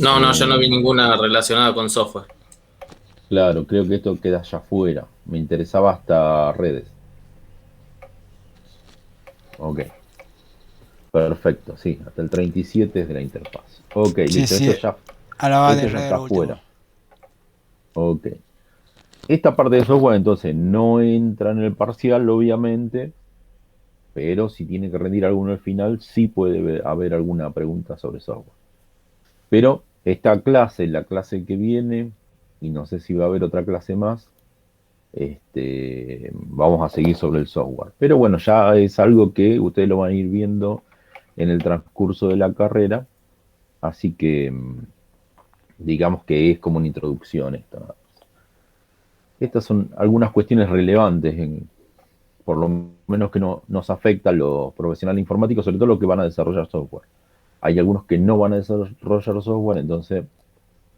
No, no, yo no vi Eh, ninguna relacionada con software. claro, creo que esto queda allá afuera. Me interesaba hasta redes. Ok, perfecto, sí, hasta el 37 es de la interfaz. Ok, Sí, listo, sí, hablaba de esto ya red está lo último. afuera. Ok. Esta parte de software entonces no entra en el parcial, obviamente, pero si tiene que rendir alguno al final, sí puede haber alguna pregunta sobre software. Pero esta clase, la clase que viene, y no sé si va a haber otra clase más, vamos a seguir sobre el software. Pero bueno, ya es algo que ustedes lo van a ir viendo en el transcurso de la carrera, así que digamos que es como una introducción esto. Estas son algunas cuestiones relevantes, por lo menos que nos afecta a los profesionales informáticos, sobre todo los que van a desarrollar software. Hay algunos que no van a desarrollar software, entonces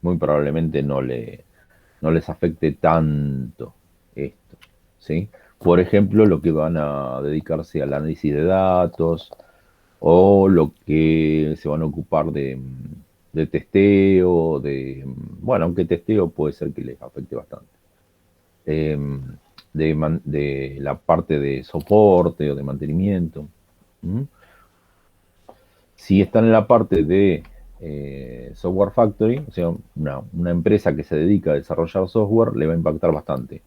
muy probablemente no les afecte tanto esto, ¿sí? Por ejemplo, lo que van a dedicarse al análisis de datos o lo que se van a ocupar de testeo, bueno, aunque testeo puede ser que les afecte bastante. Eh, de la parte de soporte o de mantenimiento. ¿Mm? Si están en la parte de Software Factory, o sea, una empresa que se dedica a desarrollar software, le va a impactar bastante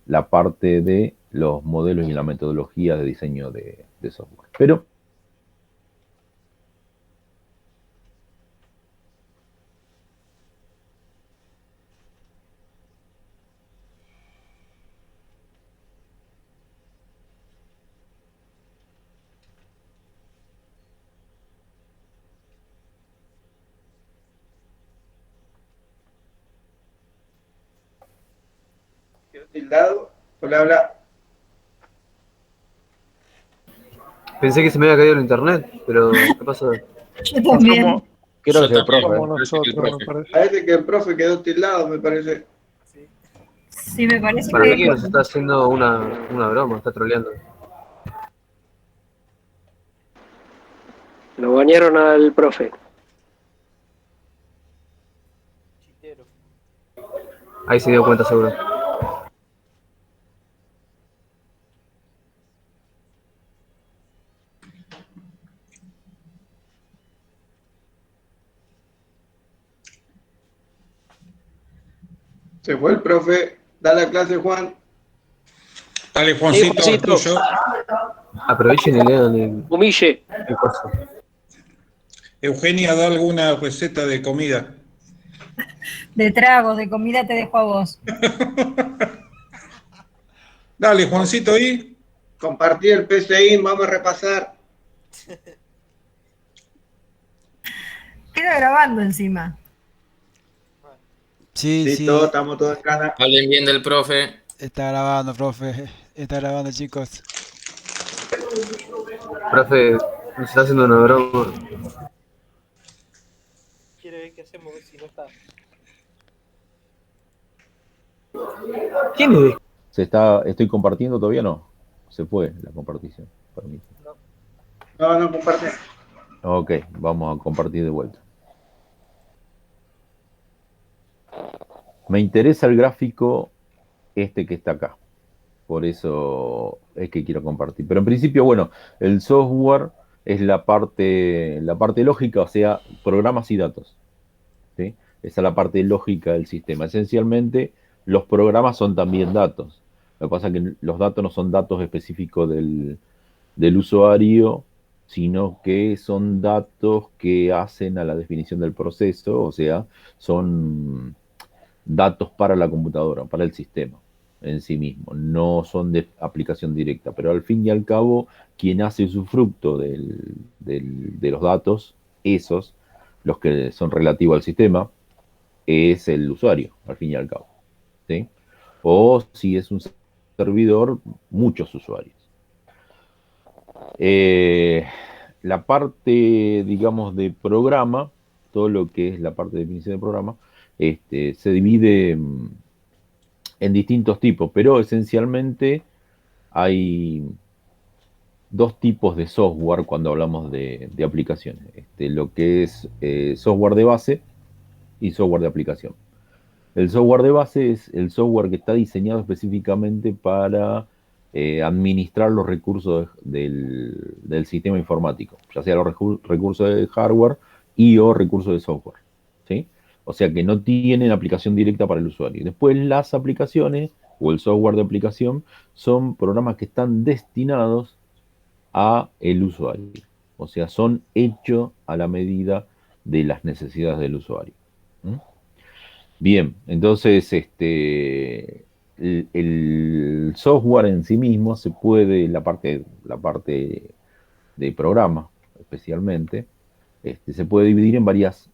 la parte de los modelos y la metodología de diseño de software. Pero Quedó tildado. Hola, hola. Pensé que se me había caído el internet, pero ¿qué pasó? Yo Es también. Creo que Yo es el también, profe. como parece que el nosotros, me profe. parece. Parece que el profe quedó tildado, me parece. Sí, me parece Para mí que que nos está haciendo una broma, está troleando. Lo bañaron al profe. Ahí se dio cuenta seguro. Se fue el profe. Da la clase, Juan. Dale, Sí, Juancito, es Juancito, tuyo. Aprovechen y lean humille. el coso. Eugenia, da alguna receta de comida. de tragos, de comida te dejo a vos. Dale, Juancito, ahí. Compartí el PCI, vamos a repasar. Queda grabando encima. Sí, Listo, sí, estamos todos en cana. Hablen bien del profe. está grabando, profe. Está grabando, chicos. Profe, nos está haciendo una broma. ¿Quién es? estoy compartiendo todavía, no. Se fue la compartición. Permítame. No, no comparte. Ok, vamos a compartir de vuelta. Me interesa el gráfico este que está acá. Por eso es que quiero compartir. Pero en principio, bueno, el software es la parte lógica, o sea, programas y datos. ¿Sí? Esa es la parte lógica del sistema. Esencialmente, los programas son también datos. Lo que pasa es que los datos no son datos específicos del usuario, sino que son datos que hacen a la definición del proceso, o sea, son datos para la computadora, para el sistema en sí mismo, no son de aplicación directa, pero al fin y al cabo, quien hace usufructo de los datos, esos, los que son relativos al sistema, es el usuario, al fin y al cabo. ¿Sí? O si es un servidor, muchos usuarios. Eh, la parte, digamos, de programa, todo lo que es la parte de definición de programa, se divide en distintos tipos, pero esencialmente hay dos tipos de software cuando hablamos de aplicaciones. Lo que es software de base, y software de aplicación. El software de base es el software que está diseñado específicamente para administrar los recursos del sistema informático, ya sea los recursos de hardware y o recursos de software, ¿sí? O sea que no tienen aplicación directa para el usuario. Después las aplicaciones o el software de aplicación son programas que están destinados a el usuario. O sea, son hechos a la medida de las necesidades del usuario. ¿Mm? Bien, entonces el software en sí mismo se puede, la parte de programa especialmente, se puede dividir en varias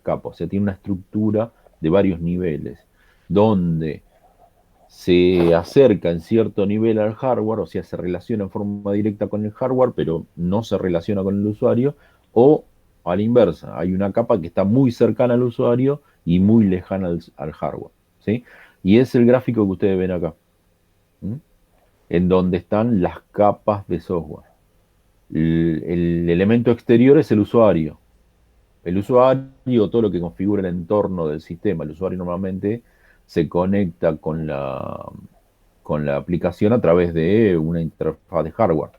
capas. O sea, tiene una estructura de varios niveles, donde se acerca en cierto nivel al hardware, o sea, se relaciona en forma directa con el hardware, pero no se relaciona con el usuario, o a la inversa, hay una capa que está muy cercana al usuario y muy lejana al hardware, ¿sí? Y es el gráfico que ustedes ven acá, ¿sí? En donde están las capas de software. El elemento exterior es el usuario. El usuario, todo lo que configura el entorno del sistema. El usuario normalmente se conecta con la aplicación a través de una interfaz de hardware.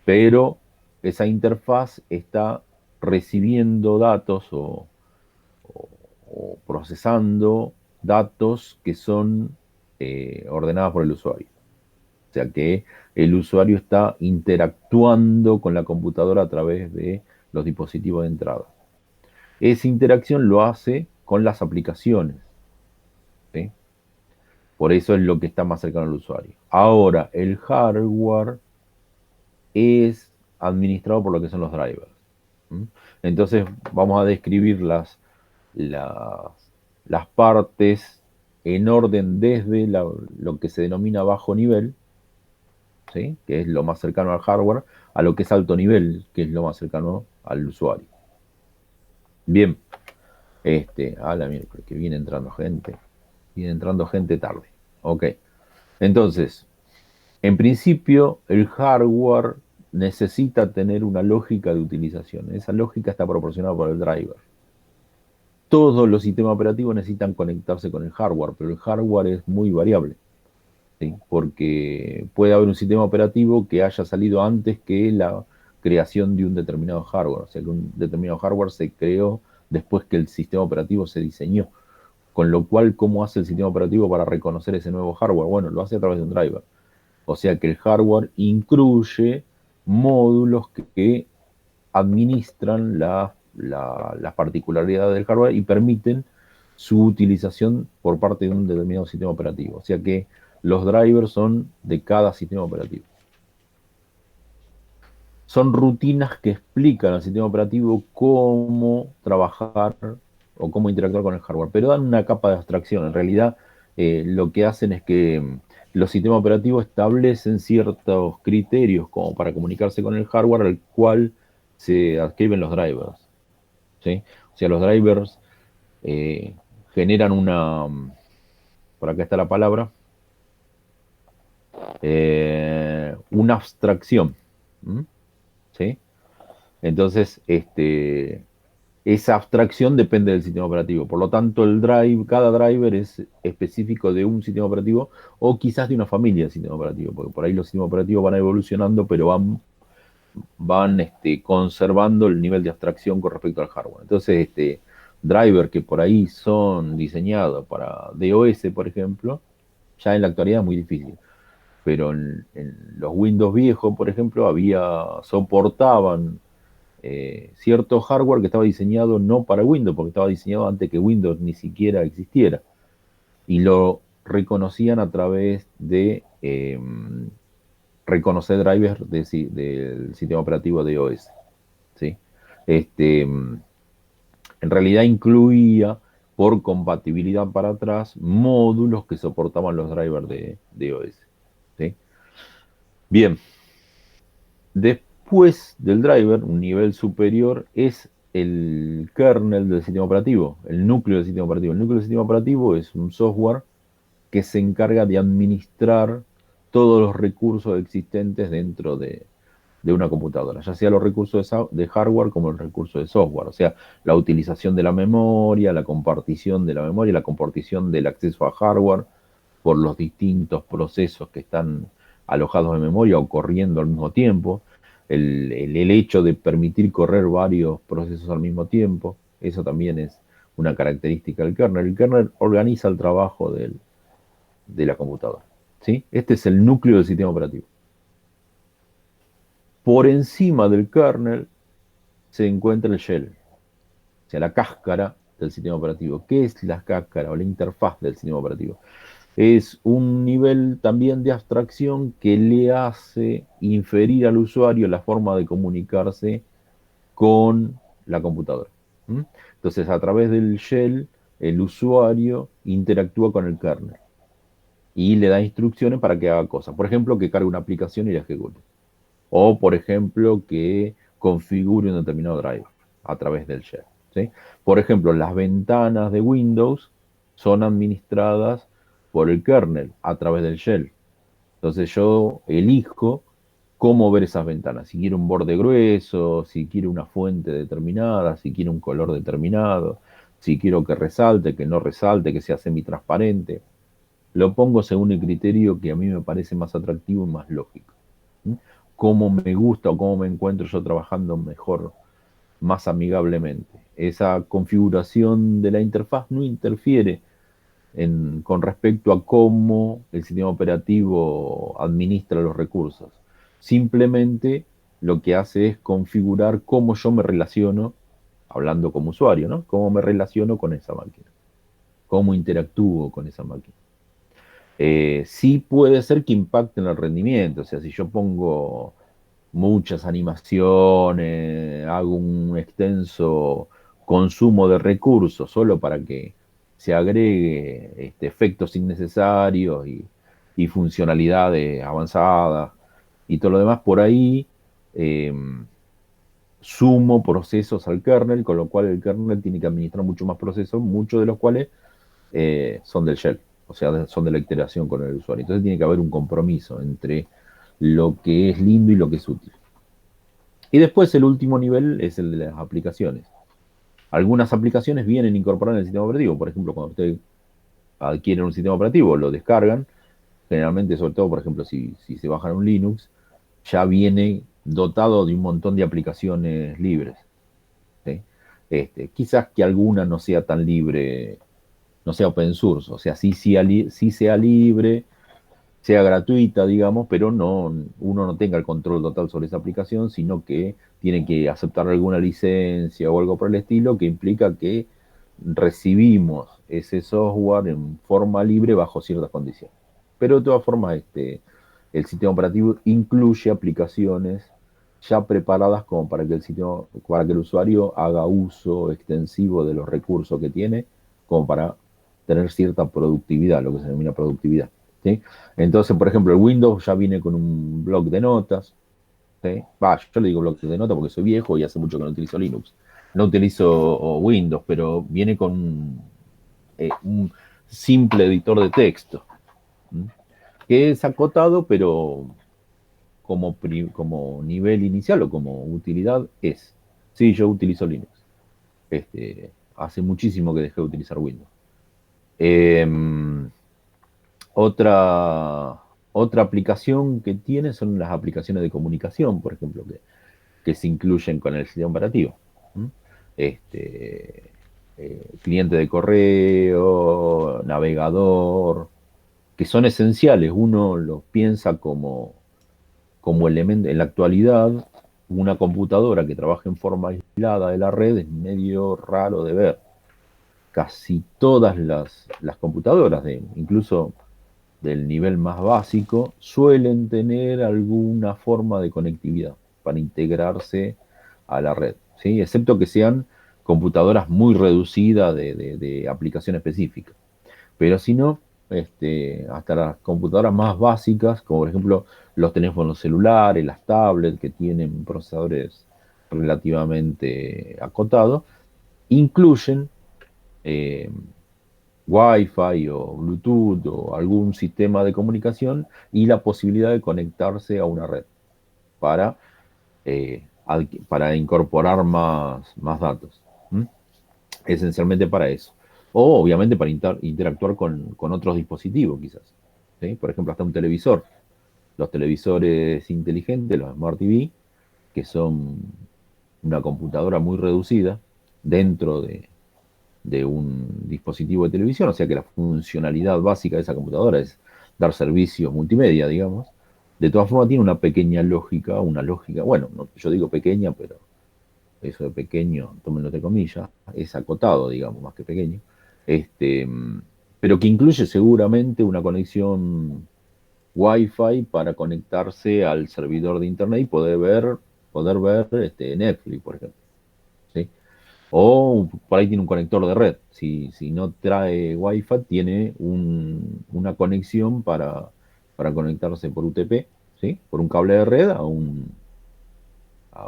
Pero esa interfaz está recibiendo datos o procesando datos que son ordenados por el usuario. O sea que el usuario está interactuando con la computadora a través de los dispositivos de entrada. Esa interacción lo hace con las aplicaciones, ¿sí? Por eso es lo que está más cercano al usuario. Ahora, el hardware es administrado por lo que son los drivers. ¿Mm? Entonces, vamos a describir las partes en orden desde lo que se denomina bajo nivel, ¿sí? Que es lo más cercano al hardware, a lo que es alto nivel, que es lo más cercano al usuario. Bien, a la miércoles, que viene entrando gente tarde. Ok, entonces, en principio, el hardware necesita tener una lógica de utilización. Esa lógica está proporcionada por el driver. Todos los sistemas operativos necesitan conectarse con el hardware, pero el hardware es muy variable, ¿sí? Porque puede haber un sistema operativo que haya salido antes que la creación de un determinado hardware. O sea, que un determinado hardware se creó después que el sistema operativo se diseñó. Con lo cual, ¿cómo hace el sistema operativo para reconocer ese nuevo hardware? Bueno, lo hace a través de un driver. O sea que el hardware incluye módulos que administran las particularidades del hardware y permiten su utilización por parte de un determinado sistema operativo. O sea que los drivers son de cada sistema operativo. Son rutinas que explican al sistema operativo cómo trabajar o cómo interactuar con el hardware, pero dan una capa de abstracción. En realidad, lo que hacen es que los sistemas operativos establecen ciertos criterios como para comunicarse con el hardware al cual se adscriben los drivers, ¿sí? O sea, los drivers generan por acá está la palabra, una abstracción, ¿sí? Entonces, esa abstracción depende del sistema operativo. Por lo tanto, cada driver es específico de un sistema operativo o quizás de una familia de sistemas operativos, porque por ahí los sistemas operativos van evolucionando, pero van conservando el nivel de abstracción con respecto al hardware. Entonces, driver que por ahí son diseñados para DOS, por ejemplo, ya en la actualidad es muy difícil. Pero en los Windows viejos, por ejemplo, soportaban cierto hardware que estaba diseñado no para Windows, porque estaba diseñado antes que Windows ni siquiera existiera. Y lo reconocían a través de reconocer drivers del sistema operativo de OS, ¿sí? En realidad incluía, por compatibilidad para atrás, módulos que soportaban los drivers de OS, ¿sí? Bien. Después del driver, un nivel superior, es el kernel del sistema operativo, el núcleo del sistema operativo. El núcleo del sistema operativo es un software que se encarga de administrar todos los recursos existentes dentro de una computadora, ya sea los recursos de hardware como el recurso de software, o sea, la utilización de la memoria, la compartición de la memoria, la compartición del acceso a hardware por los distintos procesos que están alojados en memoria o corriendo al mismo tiempo, el hecho de permitir correr varios procesos al mismo tiempo, eso también es una característica del kernel. El kernel organiza el trabajo de la computadora, ¿sí? Este es el núcleo del sistema operativo. Por encima del kernel se encuentra el shell, o sea, la cáscara del sistema operativo. ¿Qué es la cáscara o la interfaz del sistema operativo? Es un nivel también de abstracción que le hace inferir al usuario la forma de comunicarse con la computadora. ¿Mm? Entonces, a través del shell, el usuario interactúa con el kernel y le da instrucciones para que haga cosas. Por ejemplo, que cargue una aplicación y la ejecute. O, por ejemplo, que configure un determinado driver a través del shell, ¿sí? Por ejemplo, las ventanas de Windows son administradas por el kernel a través del shell. Entonces yo elijo cómo ver esas ventanas. Si quiero un borde grueso, si quiero una fuente determinada, si quiero un color determinado, si quiero que resalte, que no resalte, que sea semitransparente. Lo pongo según el criterio que a mí me parece más atractivo y más lógico. ¿Mm? Cómo me gusta o cómo me encuentro yo trabajando mejor, más amigablemente. Esa configuración de la interfaz no interfiere con respecto a cómo el sistema operativo administra los recursos. Simplemente lo que hace es configurar cómo yo me relaciono, hablando como usuario, ¿no? Cómo me relaciono con esa máquina, cómo interactúo con esa máquina. Sí puede ser que impacte en el rendimiento, o sea, si yo pongo muchas animaciones, hago un extenso consumo de recursos solo para que se agregue efectos innecesarios y funcionalidades avanzadas y todo lo demás, por ahí sumo procesos al kernel, con lo cual el kernel tiene que administrar mucho más procesos, muchos de los cuales son del shell, o sea, son de la iteración con el usuario. Entonces tiene que haber un compromiso entre lo que es lindo y lo que es útil. Y después el último nivel es el de las aplicaciones. Algunas aplicaciones vienen incorporadas en el sistema operativo. Por ejemplo, cuando ustedes adquieren un sistema operativo, lo descargan, generalmente, sobre todo, por ejemplo, si se bajan un Linux, ya viene dotado de un montón de aplicaciones libres, ¿sí? Quizás que alguna no sea tan libre, no sea open source, o sea, sí sea libre, sea gratuita, digamos, pero uno no tenga el control total sobre esa aplicación, sino que tiene que aceptar alguna licencia o algo por el estilo, que implica que recibimos ese software en forma libre bajo ciertas condiciones. Pero de todas formas, el sistema operativo incluye aplicaciones ya preparadas como para que el usuario haga uso extensivo de los recursos que tiene, como para tener cierta productividad, lo que se denomina productividad, ¿sí? Entonces, por ejemplo, el Windows ya viene con un bloc de notas, ¿sí? Yo le digo bloc de notas porque soy viejo y hace mucho que no utilizo Linux. No utilizo Windows, pero viene con un simple editor de texto, ¿sí? Que es acotado, pero como nivel inicial o como utilidad es. Sí, yo utilizo Linux. Hace muchísimo que dejé de utilizar Windows. Otra aplicación que tiene son las aplicaciones de comunicación, por ejemplo, que se incluyen con el sistema operativo. Cliente de correo, navegador, que son esenciales. Uno los piensa como elemento. En la actualidad, una computadora que trabaja en forma aislada de la red es medio raro de ver. Casi todas las computadoras, incluso del nivel más básico, suelen tener alguna forma de conectividad para integrarse a la red, ¿sí? Excepto que sean computadoras muy reducidas de aplicación específica. Pero si no, hasta las computadoras más básicas, como por ejemplo los teléfonos celulares, las tablets que tienen procesadores relativamente acotados, incluyen Wi-Fi o Bluetooth o algún sistema de comunicación y la posibilidad de conectarse a una red para para incorporar más datos. ¿Mm? Esencialmente para eso. O obviamente para interactuar con otros dispositivos quizás. ¿Sí? Por ejemplo, hasta un televisor. Los televisores inteligentes, los Smart TV, que son una computadora muy reducida dentro de un dispositivo de televisión, o sea que la funcionalidad básica de esa computadora es dar servicios multimedia, digamos. De todas formas tiene una pequeña lógica, bueno, yo digo pequeña, pero eso de pequeño, tómenlo entre comillas, es acotado, digamos, más que pequeño, pero que incluye seguramente una conexión Wi-Fi para conectarse al servidor de internet y poder ver Netflix, por ejemplo. ¿Sí? O por ahí tiene un conector de red. Si no trae Wi-Fi, tiene una conexión para conectarse por UTP, ¿sí? Por un cable de red a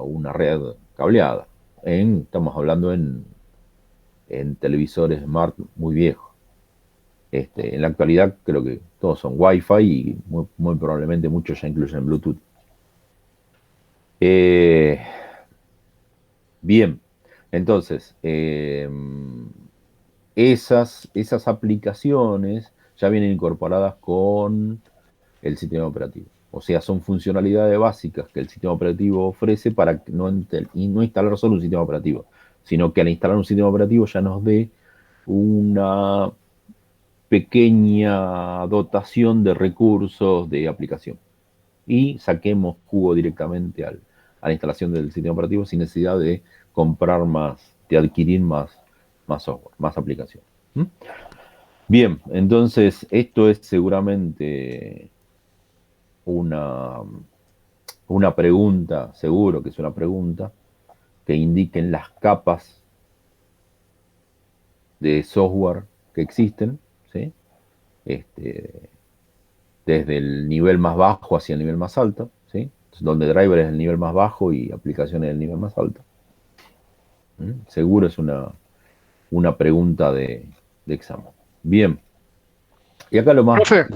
una red cableada. Estamos hablando en televisores smart muy viejos. En la actualidad creo que todos son Wi-Fi y muy probablemente muchos ya incluyen Bluetooth. Bien, entonces, esas aplicaciones ya vienen incorporadas con el sistema operativo. O sea, son funcionalidades básicas que el sistema operativo ofrece para no instalar solo un sistema operativo, sino que al instalar un sistema operativo ya nos dé una pequeña dotación de recursos de aplicación. Y saquemos jugo directamente a la instalación del sistema operativo sin necesidad de comprar más, de adquirir más software, más aplicación. ¿Mm? Bien, entonces esto es seguramente una pregunta, seguro que es una pregunta, que indiquen las capas de software que existen, ¿sí? Desde el nivel más bajo hacia el nivel más alto, ¿sí? Donde driver es el nivel más bajo y aplicaciones el nivel más alto. Seguro es una pregunta de examen. Bien. Y acá lo más... Profe,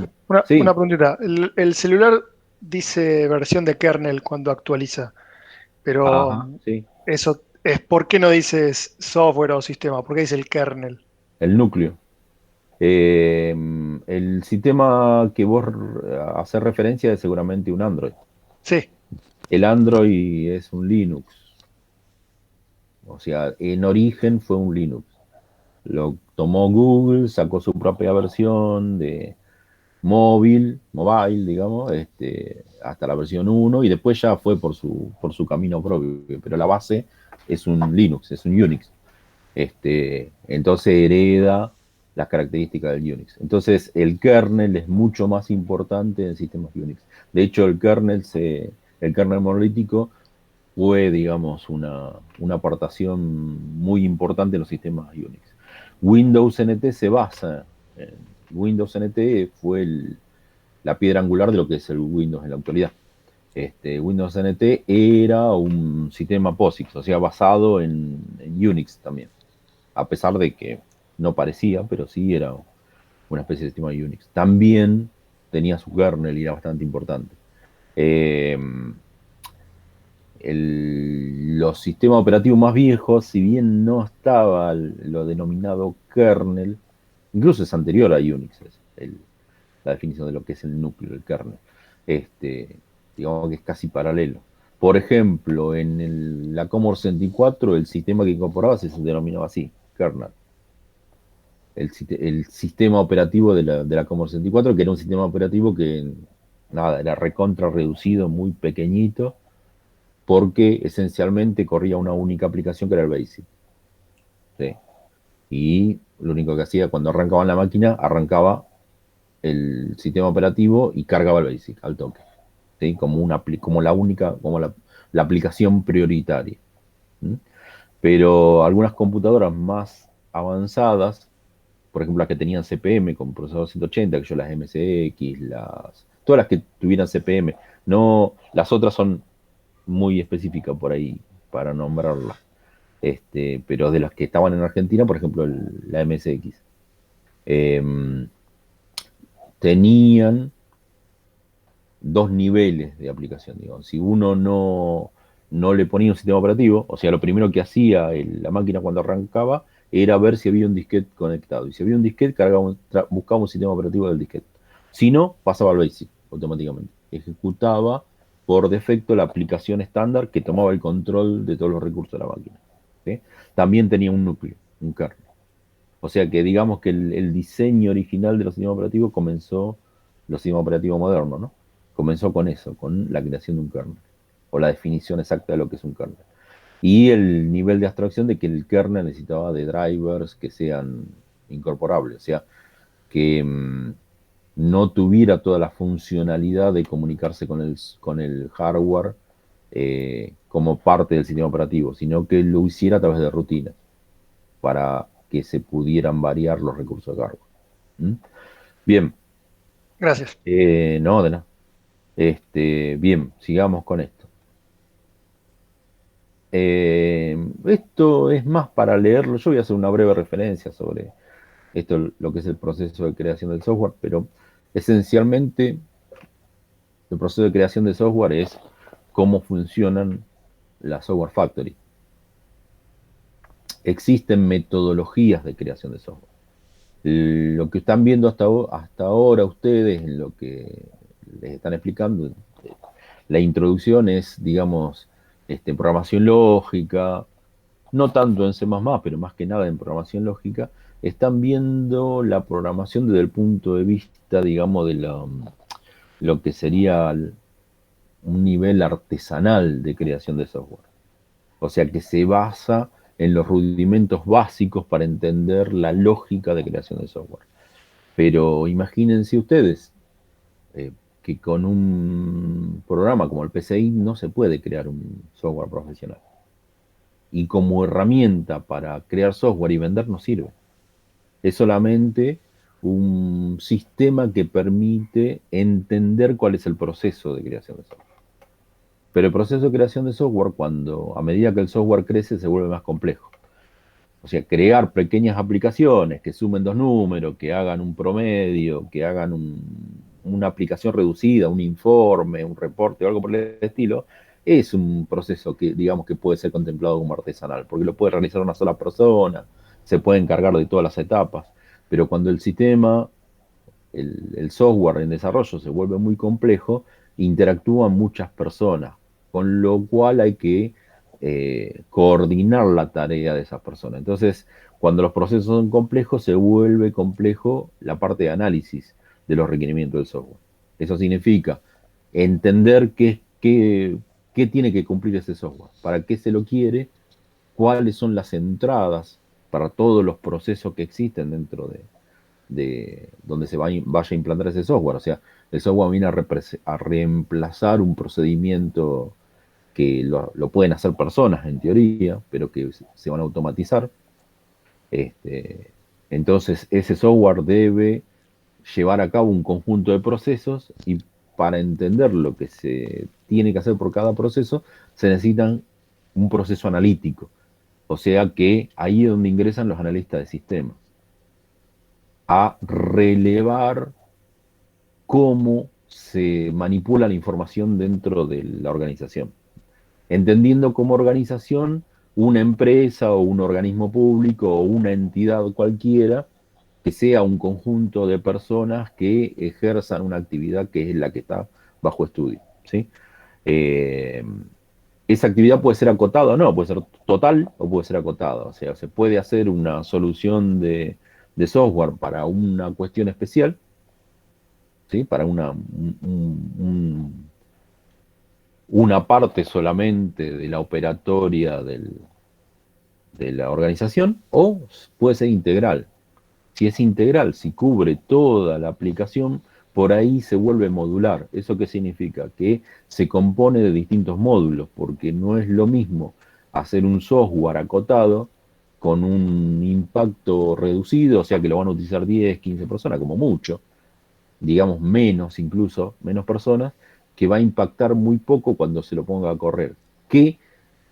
Sí. una preguntita. El celular dice versión de kernel cuando actualiza, pero Ajá, sí. eso es ¿por qué no dices software o sistema? ¿Por qué dice el kernel? El núcleo. El sistema que vos haces referencia es seguramente un Android. Sí, El Android es un Linux. O sea, en origen fue un Linux. Lo tomó Google, sacó su propia versión de mobile, digamos, hasta la versión 1 y después ya fue por su camino propio. Pero la base es un Linux, es un Unix. Entonces hereda las características del Unix. Entonces el kernel es mucho más importante en sistemas Unix. De hecho, el kernel monolítico fue, digamos, una aportación muy importante en los sistemas Unix. Windows NT se basa en Windows NT fue la piedra angular de lo que es el Windows en la actualidad. Windows NT era un sistema POSIX, o sea, basado en Unix también. A pesar de que no parecía, pero sí era una especie de sistema Unix. También tenía su kernel y era bastante importante. Los sistemas operativos más viejos, si bien no estaba lo denominado kernel, incluso es anterior a Unix, la definición de lo que es el núcleo, el kernel. Digamos que es casi paralelo. Por ejemplo, en la Commodore 64, el sistema que incorporaba se denominaba así, kernel. El sistema operativo de la Commodore 64, que era un sistema operativo que, nada, era recontra reducido, muy pequeñito, porque esencialmente corría una única aplicación que era el BASIC. ¿Sí? Y lo único que hacía cuando arrancaba la máquina, arrancaba el sistema operativo y cargaba el BASIC al toque. ¿Sí? Como la aplicación prioritaria. ¿Sí? Pero algunas computadoras más avanzadas, por ejemplo las que tenían CPM con procesador 180, que yo las MSX, todas las que tuvieran CPM, no, las otras son muy específicas por ahí para nombrarlas. Pero de las que estaban en Argentina, por ejemplo, la MSX, tenían dos niveles de aplicación, digamos. Si uno no le ponía un sistema operativo, o sea, lo primero que hacía la máquina cuando arrancaba era ver si había un disquete conectado. Y si había un disquete, buscaba un sistema operativo del disquete. Si no, pasaba al BASIC automáticamente. Ejecutaba por defecto la aplicación estándar que tomaba el control de todos los recursos de la máquina. ¿Sí? También tenía un núcleo, un kernel. O sea que digamos que el diseño original de los sistemas operativos los sistemas operativos modernos, ¿no? Comenzó con eso, con la creación de un kernel, o la definición exacta de lo que es un kernel. Y el nivel de abstracción de que el kernel necesitaba de drivers que sean incorporables, o sea, que no tuviera toda la funcionalidad de comunicarse con el hardware como parte del sistema operativo, sino que lo hiciera a través de rutinas, para que se pudieran variar los recursos de hardware. Bien. Gracias. No, de nada. Bien, sigamos con esto. Esto es más para leerlo. Yo voy a hacer una breve referencia sobre esto, lo que es el proceso de creación del software, pero esencialmente el proceso de creación de software es cómo funcionan las software factory. Existen metodologías de creación de software. Lo que están viendo hasta ahora ustedes, en lo que les están explicando, la introducción es, digamos, programación lógica, no tanto en C++, pero más que nada en programación lógica. Están viendo la programación desde el punto de vista, digamos, de lo que sería un nivel artesanal de creación de software. O sea, que se basa en los rudimentos básicos para entender la lógica de creación de software. Pero imagínense ustedes que con un programa como el PCI no se puede crear un software profesional. Y como herramienta para crear software y vender no sirve. Es solamente un sistema que permite entender cuál es el proceso de creación de software. Pero el proceso de creación de software, a medida que el software crece, se vuelve más complejo. O sea, crear pequeñas aplicaciones que sumen dos números, que hagan un promedio, que hagan una aplicación reducida, un informe, un reporte o algo por el estilo, es un proceso que, digamos, que puede ser contemplado como artesanal, porque lo puede realizar una sola persona, se puede encargar de todas las etapas. Pero cuando el sistema, el software en desarrollo se vuelve muy complejo, interactúan muchas personas, con lo cual hay que coordinar la tarea de esas personas. Entonces, cuando los procesos son complejos, se vuelve complejo la parte de análisis de los requerimientos del software. Eso significa entender qué tiene que cumplir ese software, para qué se lo quiere, cuáles son las entradas para todos los procesos que existen dentro de donde se vaya a implantar ese software. O sea, el software viene a reemplazar un procedimiento que lo pueden hacer personas en teoría, pero que se van a automatizar. Entonces, ese software debe llevar a cabo un conjunto de procesos, y para entender lo que se tiene que hacer por cada proceso, se necesitan un proceso analítico. O sea que ahí es donde ingresan los analistas de sistemas, a relevar cómo se manipula la información dentro de la organización. Entendiendo como organización una empresa o un organismo público o una entidad cualquiera que sea un conjunto de personas que ejerzan una actividad que es la que está bajo estudio, ¿sí? Esa actividad puede ser acotada o no, puede ser total o puede ser acotada. O sea, se puede hacer una solución de software para una cuestión especial, ¿sí? Para una parte solamente de la operatoria de la organización, o puede ser integral. Si es integral, si cubre toda la aplicación, por ahí se vuelve modular. ¿Eso qué significa? Que se compone de distintos módulos, porque no es lo mismo hacer un software acotado con un impacto reducido, o sea que lo van a utilizar 10, 15 personas como mucho, digamos menos incluso, menos personas, que va a impactar muy poco cuando se lo ponga a correr, que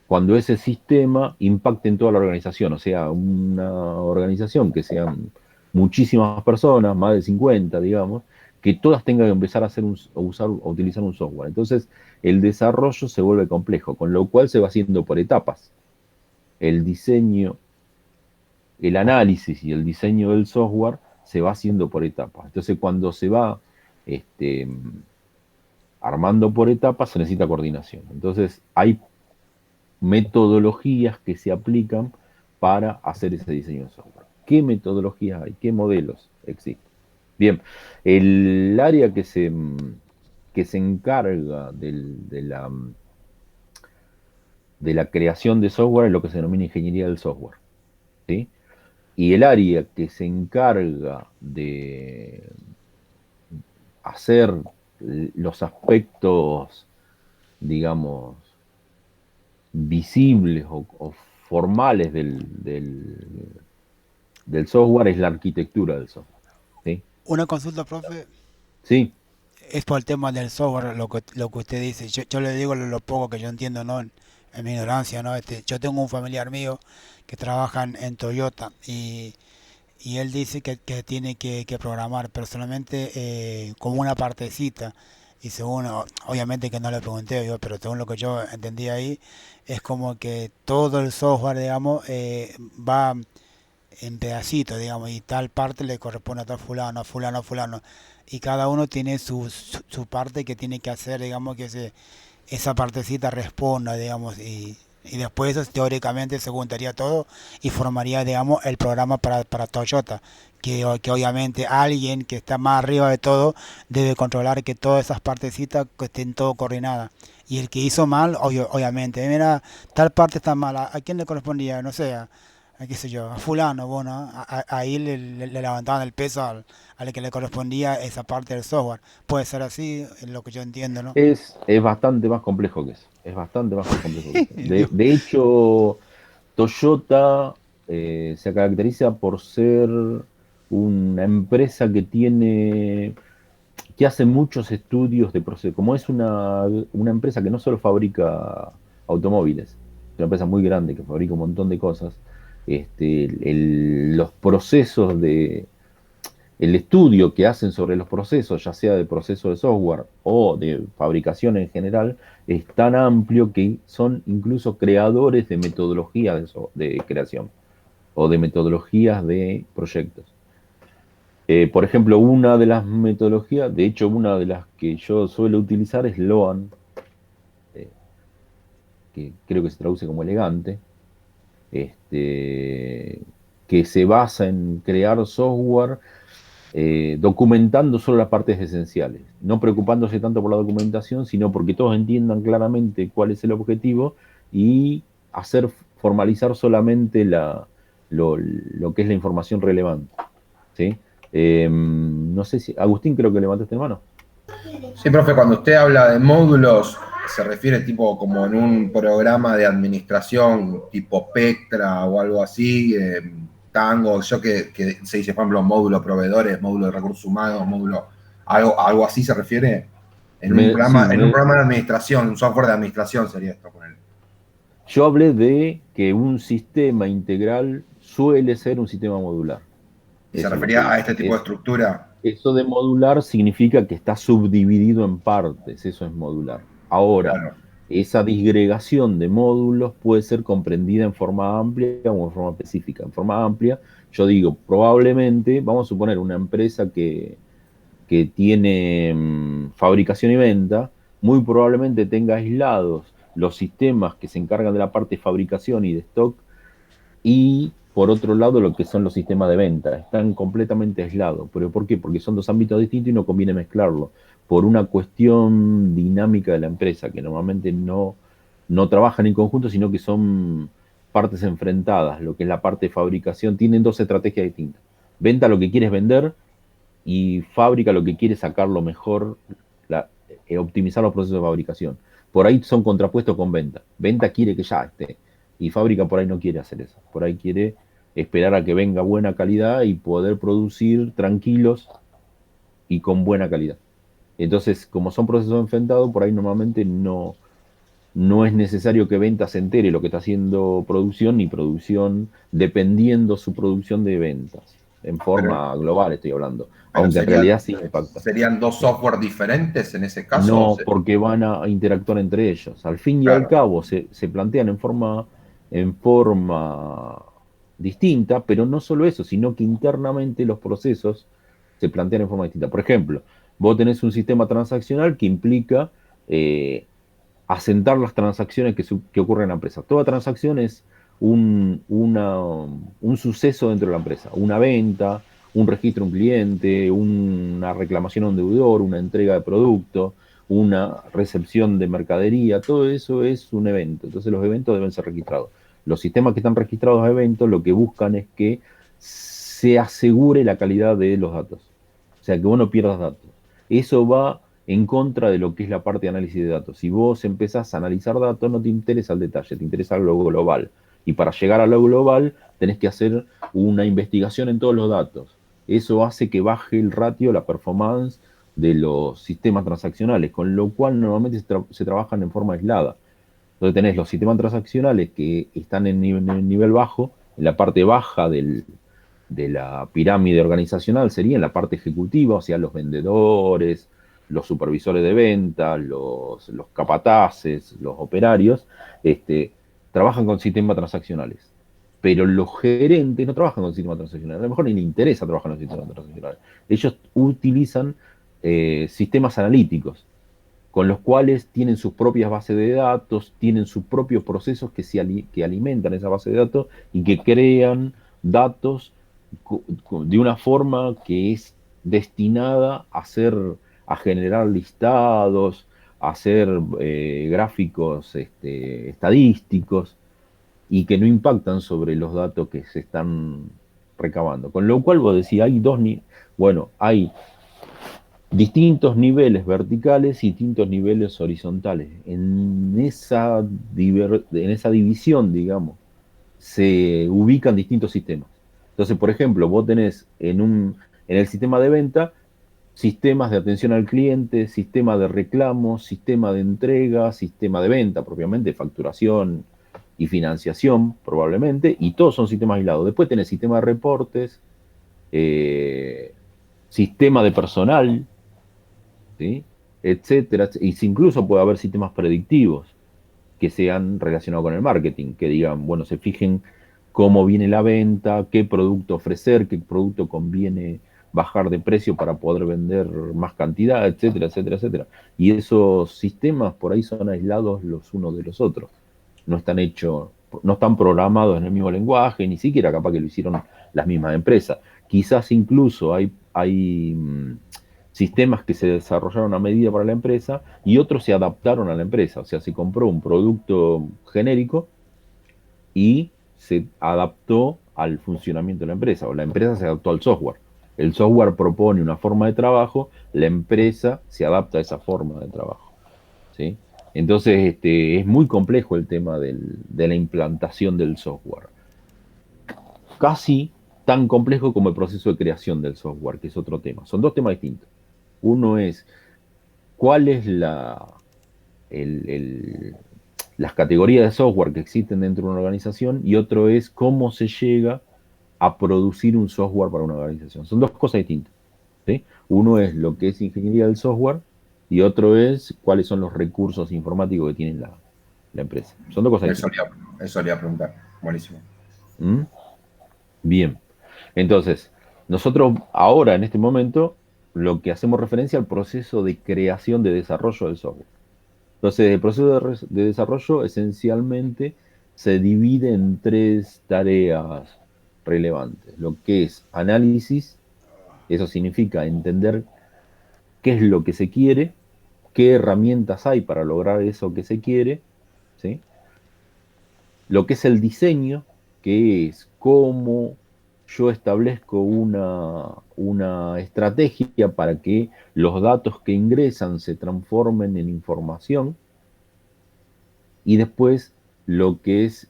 cuando ese sistema impacte en toda la organización, o sea, una organización que sean muchísimas personas, más de 50, digamos, que todas tengan que empezar a hacer a utilizar un software. Entonces, el desarrollo se vuelve complejo, con lo cual se va haciendo por etapas. El diseño, el análisis y el diseño del software se va haciendo por etapas. Entonces, cuando se va armando por etapas, se necesita coordinación. Entonces, hay metodologías que se aplican para hacer ese diseño de software. ¿Qué metodologías hay? ¿Qué modelos existen? Bien, el área que se encarga de la creación de software es lo que se denomina ingeniería del software, ¿sí? Y el área que se encarga de hacer los aspectos, digamos, visibles o formales del software es la arquitectura del software, ¿sí? Una consulta, profe. Sí, Es por el tema del software, lo que usted dice. Yo le digo lo poco que yo entiendo, ¿no? En mi ignorancia, ¿no? Yo tengo un familiar mío que trabaja en Toyota y él dice que tiene que programar, pero solamente como una partecita. Y según, obviamente que no le pregunté yo, pero según lo que yo entendí ahí, es como que todo el software, digamos, va en pedacitos, digamos, y tal parte le corresponde a tal fulano, a fulano, a fulano. Y cada uno tiene su parte que tiene que hacer, digamos, que esa partecita responda, digamos, y después eso teóricamente se juntaría todo y formaría, digamos, el programa para Toyota. Que obviamente alguien que está más arriba de todo debe controlar que todas esas partecitas que estén todo coordinadas. Y el que hizo mal, obviamente, mira, tal parte está mala, ¿a quién le correspondía? No sé, qué sé yo, a fulano, bueno, ahí le levantaban el peso al que le correspondía esa parte del software. Puede ser así, es lo que yo entiendo, ¿no? es bastante más complejo que eso. Es bastante más complejo que eso. De hecho, Toyota se caracteriza por ser una empresa que hace muchos estudios de proceso. Como es una empresa que no solo fabrica automóviles, es una empresa muy grande que fabrica un montón de cosas, los procesos el estudio que hacen sobre los procesos, ya sea de proceso de software o de fabricación en general, es tan amplio que son incluso creadores de metodologías de creación o de metodologías de proyectos. Por ejemplo, una de las metodologías, de hecho una de las que yo suelo utilizar es LOAN, que creo que se traduce como elegante, que se basa en crear software documentando solo las partes esenciales, no preocupándose tanto por la documentación, sino porque todos entiendan claramente cuál es el objetivo y formalizar solamente lo que es la información relevante, ¿sí? No sé si, Agustín, creo que levantaste la mano. Sí, profe, cuando usted habla de módulos, se refiere tipo como en un programa de administración tipo Pectra o algo así, Tango, que se dice, por ejemplo, módulo proveedores, módulo de recursos humanos, algo así se refiere. En un programa de administración, un software de administración sería esto con él. Yo hablé de que un sistema integral suele ser un sistema modular. ¿Y se refería a este tipo de estructura? Eso de modular significa que está subdividido en partes, eso es modular. Ahora, claro, esa disgregación de módulos puede ser comprendida en forma amplia o en forma específica. En forma amplia, yo digo, probablemente, vamos a suponer una empresa que tiene fabricación y venta, muy probablemente tenga aislados los sistemas que se encargan de la parte de fabricación y de stock y por otro lado lo que son los sistemas de venta. Están completamente aislados. ¿Pero por qué? Porque son dos ámbitos distintos y no conviene mezclarlo. Por una cuestión dinámica de la empresa, que normalmente no trabajan en conjunto, sino que son partes enfrentadas. Lo que es la parte de fabricación, tienen dos estrategias distintas. Venta lo que quieres vender y fábrica lo que quiere sacar lo mejor, optimizar los procesos de fabricación. Por ahí son contrapuestos con venta. Venta quiere que ya esté. Y fábrica por ahí no quiere hacer eso. Por ahí quiere esperar a que venga buena calidad y poder producir tranquilos y con buena calidad. Entonces, como son procesos enfrentados, por ahí normalmente no es necesario que venta se entere lo que está haciendo producción, ni producción dependiendo su producción de ventas. en forma global estoy hablando, Pero aunque en realidad sí impacta. ¿Serían dos software diferentes en ese caso? No, porque van a interactuar entre ellos. Al fin y al cabo se plantean en forma distinta, pero no solo eso, sino que internamente los procesos se plantean en forma distinta. Por ejemplo, vos tenés un sistema transaccional que implica asentar las transacciones que ocurren en la empresa. Toda transacción es un suceso dentro de la empresa, una venta, un registro a un cliente, una reclamación a un deudor, una entrega de producto, una recepción de mercadería, todo eso es un evento. Entonces los eventos deben ser registrados. Los sistemas que están registrados a eventos lo que buscan es que se asegure la calidad de los datos. O sea, que vos no pierdas datos. Eso va en contra de lo que es la parte de análisis de datos. Si vos empezás a analizar datos, no te interesa el detalle, te interesa lo global. Y para llegar a lo global, tenés que hacer una investigación en todos los datos. Eso hace que baje el ratio, la performance de los sistemas transaccionales, con lo cual normalmente se trabajan en forma aislada. Entonces tenés los sistemas transaccionales que están en nivel bajo, en la parte baja de la pirámide organizacional sería en la parte ejecutiva, o sea, los vendedores, los supervisores de ventas, los capataces, los operarios, trabajan con sistemas transaccionales. Pero los gerentes no trabajan con sistemas transaccionales, a lo mejor ni les interesa trabajar con sistemas transaccionales. Ellos utilizan sistemas analíticos, con los cuales tienen sus propias bases de datos, tienen sus propios procesos que alimentan esa base de datos y que crean datos de una forma que es destinada a generar listados, a hacer gráficos estadísticos y que no impactan sobre los datos que se están recabando. Con lo cual vos decís, hay distintos niveles verticales y distintos niveles horizontales. En esa división, digamos, se ubican distintos sistemas. Entonces, por ejemplo, vos tenés en el sistema de venta sistemas de atención al cliente, sistema de reclamos, sistema de entrega, sistema de venta propiamente, facturación y financiación probablemente, y todos son sistemas aislados. Después tenés sistema de reportes, sistema de personal, ¿sí? Etcétera. Y incluso puede haber sistemas predictivos que sean relacionados con el marketing, que digan, bueno, se fijen cómo viene la venta, qué producto ofrecer, qué producto conviene bajar de precio para poder vender más cantidad, etcétera, etcétera, etcétera. Y esos sistemas por ahí son aislados los unos de los otros. No están programados en el mismo lenguaje, ni siquiera capaz que lo hicieron las mismas empresas. Quizás incluso hay sistemas que se desarrollaron a medida para la empresa y otros se adaptaron a la empresa. O sea, se compró un producto genérico y se adaptó al funcionamiento de la empresa, o la empresa se adaptó al software. El software propone una forma de trabajo, la empresa se adapta a esa forma de trabajo, ¿sí? Entonces, es muy complejo el tema de la implantación del software. Casi tan complejo como el proceso de creación del software, que es otro tema. Son dos temas distintos. Uno es cuál es las categorías de software que existen dentro de una organización, y otro es cómo se llega a producir un software para una organización. Son dos cosas distintas, ¿sí? Uno es lo que es ingeniería del software y otro es cuáles son los recursos informáticos que tiene la empresa. Son dos cosas distintas. Eso le iba a preguntar. Buenísimo. Bien. Entonces, nosotros ahora, en este momento, lo que hacemos referencia al proceso de creación, de desarrollo del software. Entonces, el proceso de desarrollo esencialmente se divide en tres tareas relevantes. Lo que es análisis, eso significa entender qué es lo que se quiere, qué herramientas hay para lograr eso que se quiere, ¿sí? Lo que es el diseño, que es cómo yo establezco una estrategia para que los datos que ingresan se transformen en información, y después lo que es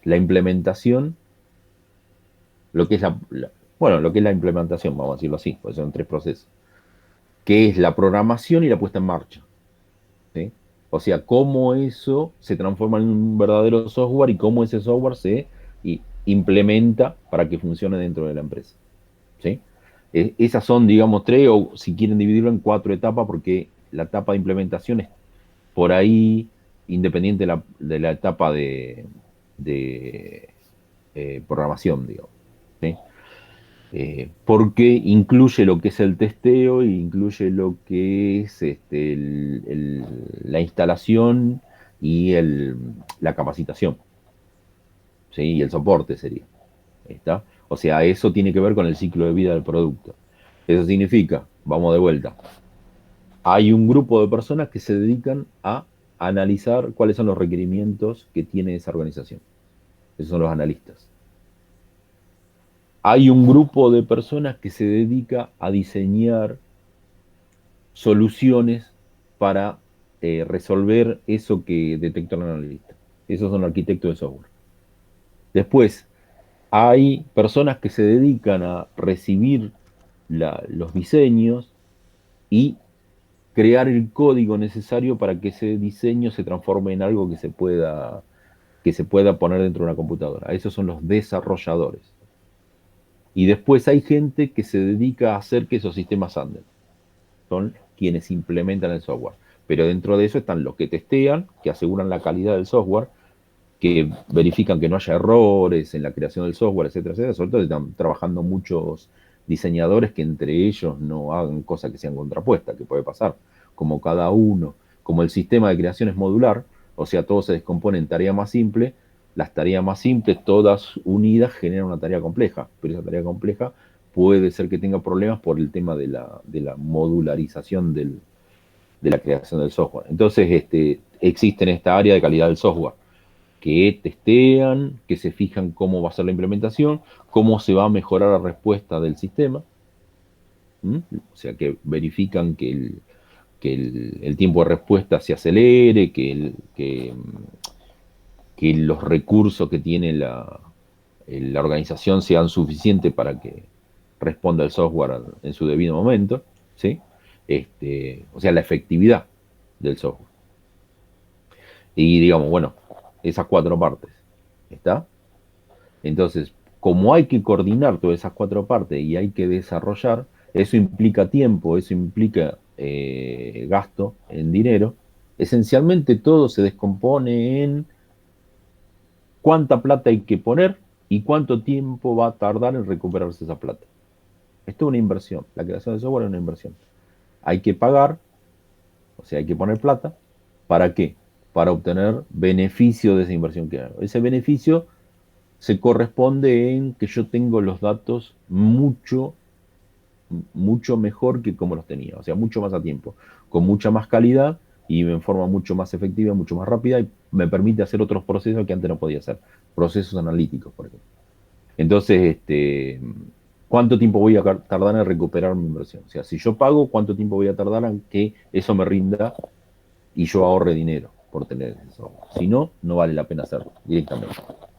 la implementación, lo que es la implementación, vamos a decirlo así, pues son tres procesos, que es la programación y la puesta en marcha, ¿sí? O sea, cómo eso se transforma en un verdadero software y cómo ese software y implementa para que funcione dentro de la empresa. ¿Sí? Esas son, digamos, 3, o si quieren dividirlo en 4 etapas, porque la etapa de implementación es por ahí independiente de la etapa de programación, digamos. ¿Sí? Porque incluye lo que es el testeo, e incluye lo que es la instalación y la capacitación. ¿Sí? Y el soporte sería. ¿Está? O sea, eso tiene que ver con el ciclo de vida del producto. Eso significa, vamos de vuelta, hay un grupo de personas que se dedican a analizar cuáles son los requerimientos que tiene esa organización. Esos son los analistas. Hay un grupo de personas que se dedica a diseñar soluciones para resolver eso que detecta el analista. Esos son arquitectos de software. Después, hay personas que se dedican a recibir los diseños y crear el código necesario para que ese diseño se transforme en algo que se pueda poner dentro de una computadora. Esos son los desarrolladores. Y después hay gente que se dedica a hacer que esos sistemas anden. Son quienes implementan el software. Pero dentro de eso están los que testean, que aseguran la calidad del software, que verifican que no haya errores en la creación del software, etcétera, etcétera. Sobre todo están trabajando muchos diseñadores que entre ellos no hagan cosas que sean contrapuestas, que puede pasar. Como cada uno, como el sistema de creación es modular, o sea, todo se descompone en tarea más simple, las tareas más simples, todas unidas, generan una tarea compleja, pero esa tarea compleja puede ser que tenga problemas por el tema de la modularización de la creación del software. Entonces, existe en esta área de calidad del software, que testean, que se fijan cómo va a ser la implementación, cómo se va a mejorar la respuesta del sistema. O sea, que verifican que el tiempo de respuesta se acelere, que los recursos que tiene la organización sean suficientes para que responda el software en su debido momento, ¿sí? O sea, la efectividad del software. Y digamos, bueno, esas 4 partes, ¿está? Entonces, como hay que coordinar todas esas 4 partes y hay que desarrollar, eso implica tiempo, eso implica gasto en dinero. Esencialmente todo se descompone en cuánta plata hay que poner y cuánto tiempo va a tardar en recuperarse esa plata. Esto es una inversión. La creación de software es una inversión. Hay que pagar, o sea, hay que poner plata. ¿Para qué? Para obtener beneficio de esa inversión que hago. Ese beneficio se corresponde en que yo tengo los datos mucho mejor que como los tenía, o sea, mucho más a tiempo, con mucha más calidad y en forma mucho más efectiva, mucho más rápida, y me permite hacer otros procesos que antes no podía hacer, procesos analíticos, por ejemplo. Entonces, ¿cuánto tiempo voy a tardar en recuperar mi inversión? O sea, si yo pago, ¿cuánto tiempo voy a tardar en que eso me rinda y yo ahorre dinero por tener eso? Si no, no vale la pena hacerlo directamente,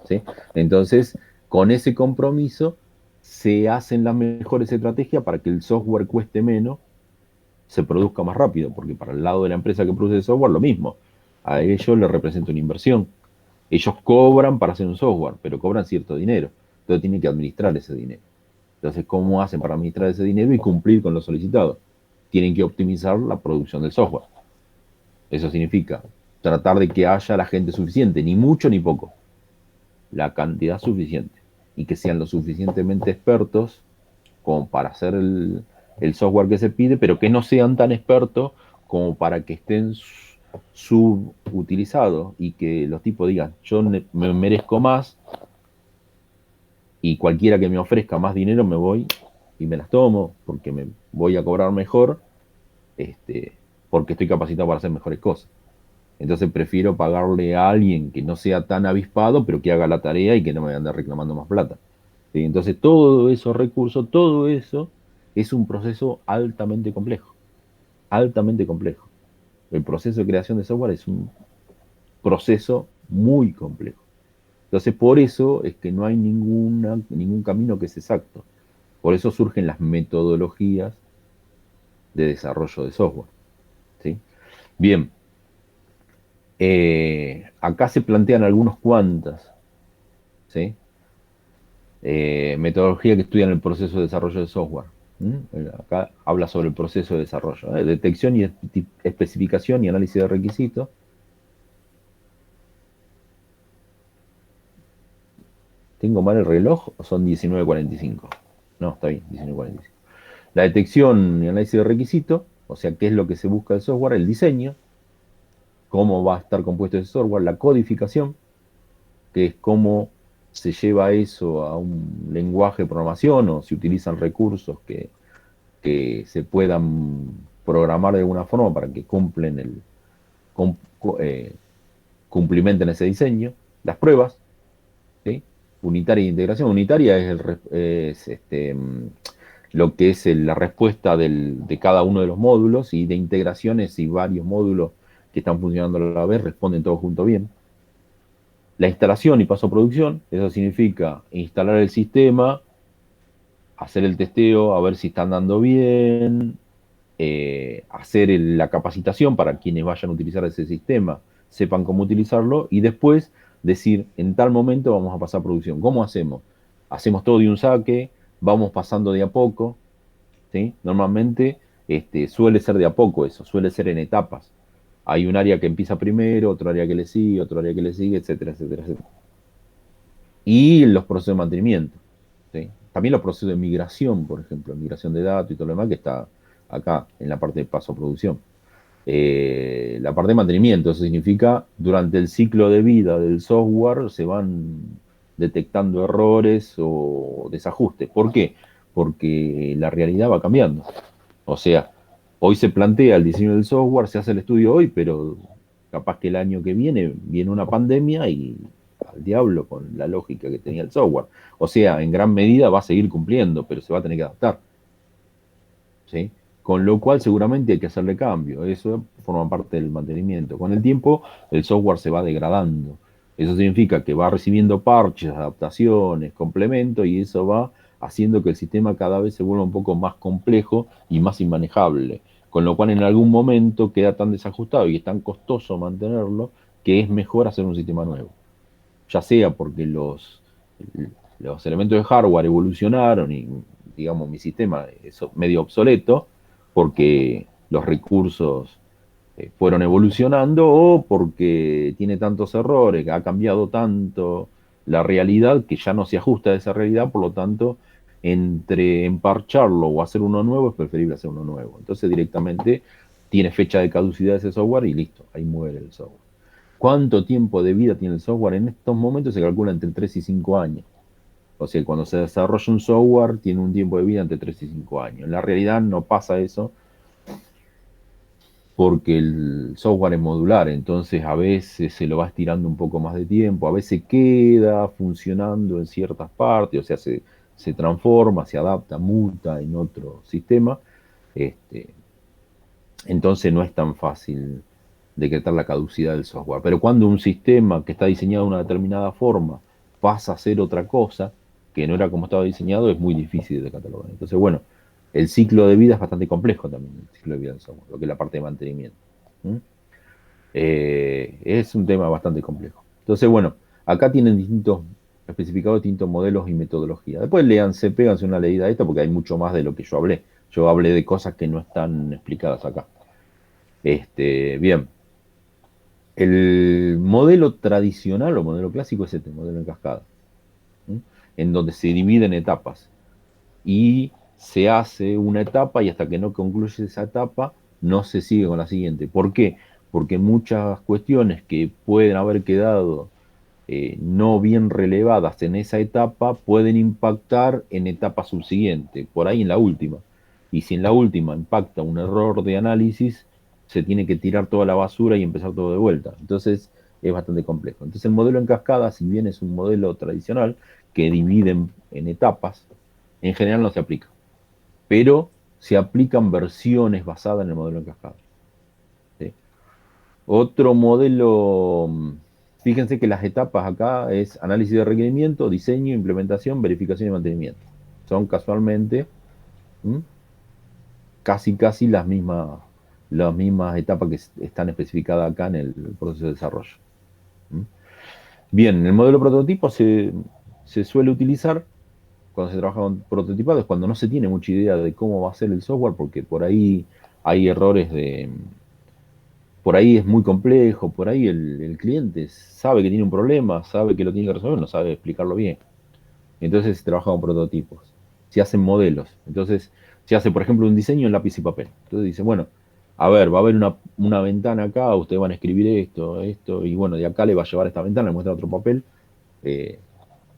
¿sí? Entonces, con ese compromiso se hacen las mejores estrategias para que el software cueste menos, se produzca más rápido, porque para el lado de la empresa que produce el software, lo mismo. A ellos les representa una inversión. Ellos cobran para hacer un software, pero cobran cierto dinero. Entonces tienen que administrar ese dinero. Entonces, ¿cómo hacen para administrar ese dinero y cumplir con lo solicitado? Tienen que optimizar la producción del software. Eso significa tratar de que haya la gente suficiente, ni mucho ni poco. La cantidad suficiente. Y que sean lo suficientemente expertos como para hacer el software que se pide, pero que no sean tan expertos como para que estén subutilizados y que los tipos digan, yo me merezco más y cualquiera que me ofrezca más dinero me voy y me las tomo porque me voy a cobrar mejor, porque estoy capacitado para hacer mejores cosas. Entonces prefiero pagarle a alguien que no sea tan avispado, pero que haga la tarea y que no me ande reclamando más plata. ¿Sí? Entonces todos esos recursos, todo eso es un proceso altamente complejo. Altamente complejo. El proceso de creación de software es un proceso muy complejo. Entonces por eso es que no hay ningún camino que es exacto. Por eso surgen las metodologías de desarrollo de software. ¿Sí? Bien. Acá se plantean algunos cuantas, ¿sí? Metodología que estudia el proceso de desarrollo de software. Acá habla sobre el proceso de desarrollo, detección y especificación y análisis de requisitos. ¿Tengo mal el reloj o son 19:45? No, está bien, 19:45. La detección y análisis de requisitos, o sea, qué es lo que se busca del software, el diseño, cómo va a estar compuesto ese software, la codificación, que es cómo se lleva eso a un lenguaje de programación o se utilizan recursos que se puedan programar de alguna forma para que cumplimenten ese diseño. Las pruebas, ¿sí? Unitaria e integración. Unitaria es lo que es la respuesta de cada uno de los módulos, y de integraciones y varios módulos que están funcionando a la vez responden todos juntos bien. La instalación y paso a producción, eso significa instalar el sistema, hacer el testeo, a ver si está andando bien, hacer la capacitación para quienes vayan a utilizar ese sistema, sepan cómo utilizarlo, y después decir, en tal momento vamos a pasar a producción. ¿Cómo hacemos? Hacemos todo de un saque, vamos pasando de a poco, ¿sí? Normalmente suele ser de a poco eso, suele ser en etapas. Hay un área que empieza primero, otro área que le sigue, otro área que le sigue, etcétera, etcétera, etcétera. Y los procesos de mantenimiento, ¿sí? También los procesos de migración, por ejemplo, migración de datos y todo lo demás, que está acá en la parte de paso a producción. La parte de mantenimiento, eso significa durante el ciclo de vida del software se van detectando errores o desajustes. ¿Por qué? Porque la realidad va cambiando. O sea, hoy se plantea el diseño del software, se hace el estudio hoy, pero capaz que el año que viene una pandemia y al diablo con la lógica que tenía el software. O sea, en gran medida va a seguir cumpliendo, pero se va a tener que adaptar, ¿sí? Con lo cual seguramente hay que hacerle cambio. Eso forma parte del mantenimiento. Con el tiempo el software se va degradando. Eso significa que va recibiendo parches, adaptaciones, complementos, y eso va haciendo que el sistema cada vez se vuelva un poco más complejo y más inmanejable. Con lo cual en algún momento queda tan desajustado y es tan costoso mantenerlo que es mejor hacer un sistema nuevo. Ya sea porque los elementos de hardware evolucionaron y, digamos, mi sistema es medio obsoleto, porque los recursos fueron evolucionando, o porque tiene tantos errores, ha cambiado tanto la realidad que ya no se ajusta a esa realidad, por lo tanto, entre emparcharlo o hacer uno nuevo, es preferible hacer uno nuevo. Entonces directamente tiene fecha de caducidad ese software y listo, ahí muere el software. ¿Cuánto tiempo de vida tiene el software? En estos momentos se calcula entre 3 y 5 años. O sea, cuando se desarrolla un software, tiene un tiempo de vida entre 3 y 5 años. En la realidad no pasa eso, porque el software es modular, entonces a veces se lo va estirando un poco más de tiempo, a veces queda funcionando en ciertas partes, o sea, se transforma, se adapta, muta en otro sistema. Entonces no es tan fácil decretar la caducidad del software. Pero cuando un sistema que está diseñado de una determinada forma pasa a ser otra cosa, que no era como estaba diseñado, es muy difícil de catalogar. Entonces, bueno, el ciclo de vida es bastante complejo también, el ciclo de vida del software, lo que es la parte de mantenimiento. Es un tema bastante complejo. Entonces, bueno, acá tienen especificados distintos modelos y metodologías. Después léanse, péganse una leída a esta, porque hay mucho más de lo que yo hablé. Yo hablé de cosas que no están explicadas acá. Bien. El modelo tradicional o modelo clásico es este modelo en cascada, en donde se divide en etapas y se hace una etapa y hasta que no concluye esa etapa no se sigue con la siguiente. ¿Por qué? Porque muchas cuestiones que pueden haber quedado no bien relevadas en esa etapa pueden impactar en etapas subsiguientes, por ahí en la última. Y si en la última impacta un error de análisis, se tiene que tirar toda la basura y empezar todo de vuelta. Entonces es bastante complejo. Entonces el modelo en cascada, si bien es un modelo tradicional que divide en etapas, en general no se aplica. Pero se aplican versiones basadas en el modelo en cascada. ¿Sí? Otro modelo, fíjense que las etapas acá es análisis de requerimiento, diseño, implementación, verificación y mantenimiento. Son casualmente casi las mismas etapas que están especificadas acá en el proceso de desarrollo. Bien, el modelo prototipo se suele utilizar cuando se trabaja con prototipado es cuando no se tiene mucha idea de cómo va a ser el software, porque por ahí hay errores por ahí es muy complejo, por ahí el cliente sabe que tiene un problema, sabe que lo tiene que resolver, no sabe explicarlo bien. Entonces se trabaja con prototipos, se hacen modelos. Entonces se hace, por ejemplo, un diseño en lápiz y papel. Entonces dice, bueno, a ver, va a haber una ventana acá, ustedes van a escribir esto, y bueno, de acá le va a llevar esta ventana, le muestra otro papel, eh,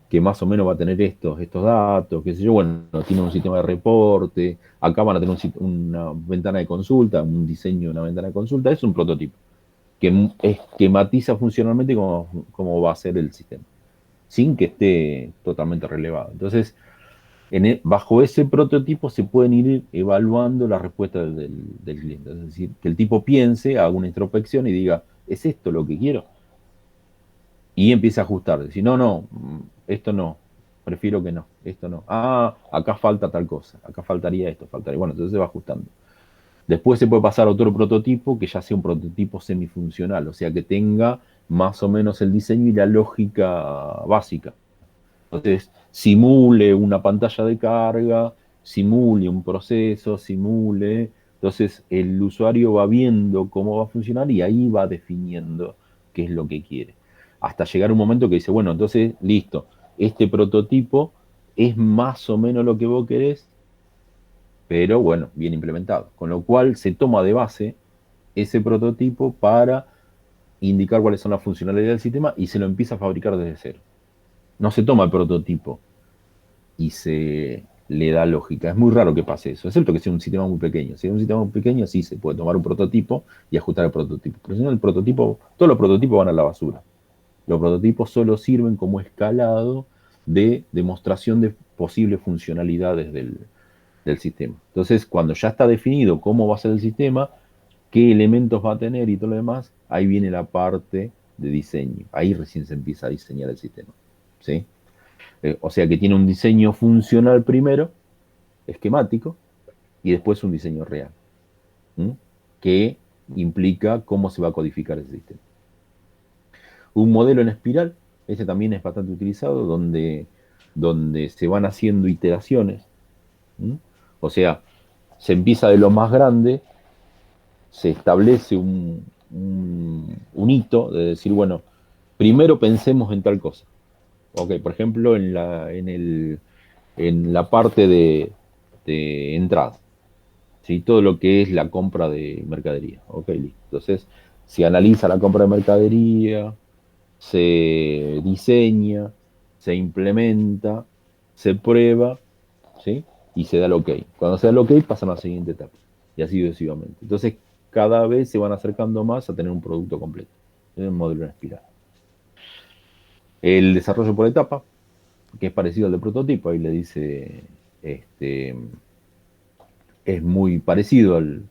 que más o menos va a tener estos datos, qué sé yo, bueno, tiene un sistema de reporte, acá van a tener una ventana de consulta, un diseño de una ventana de consulta, es un prototipo, que esquematiza funcionalmente cómo va a ser el sistema, sin que esté totalmente relevado. Entonces, bajo ese prototipo se pueden ir evaluando la respuesta del cliente, es decir, que el tipo piense, haga una introspección y diga, ¿es esto lo que quiero? Y empieza a ajustar. Decir, no, esto no, prefiero que no, esto no. Ah, acá falta tal cosa, acá faltaría esto, faltaría. Bueno, entonces se va ajustando. Después se puede pasar a otro prototipo que ya sea un prototipo semifuncional, o sea, que tenga más o menos el diseño y la lógica básica. Entonces, simule una pantalla de carga, simule un proceso, simule. Entonces, el usuario va viendo cómo va a funcionar y ahí va definiendo qué es lo que quiere. Hasta llegar un momento que dice, bueno, entonces, listo, este prototipo es más o menos lo que vos querés, pero bueno, bien implementado. Con lo cual se toma de base ese prototipo para indicar cuáles son las funcionalidades del sistema y se lo empieza a fabricar desde cero. No se toma el prototipo y se le da lógica. Es muy raro que pase eso, excepto que sea un sistema muy pequeño. Si es un sistema muy pequeño, sí se puede tomar un prototipo y ajustar el prototipo. Pero si no, todos los prototipos van a la basura. Los prototipos solo sirven como escalado de demostración de posibles funcionalidades del sistema. Entonces, cuando ya está definido cómo va a ser el sistema, qué elementos va a tener y todo lo demás, ahí viene la parte de diseño. Ahí recién se empieza a diseñar el sistema. ¿Sí? O sea que tiene un diseño funcional primero, esquemático, y después un diseño real, que implica cómo se va a codificar ese sistema. Un modelo en espiral, ese también es bastante utilizado, donde se van haciendo iteraciones. O sea, se empieza de lo más grande, se establece un hito de decir, bueno, primero pensemos en tal cosa. Ok, por ejemplo, en la parte de entrada, ¿sí? Todo lo que es la compra de mercadería. Ok, listo. Entonces, se analiza la compra de mercadería, se diseña, se implementa, se prueba, ¿sí? Y se da el ok. Cuando se da el ok, pasan a la siguiente etapa. Y así sucesivamente. Entonces, cada vez se van acercando más a tener un producto completo. Es un modelo en espiral. El desarrollo por etapa, que es parecido al de prototipo, ahí le dice, es muy parecido al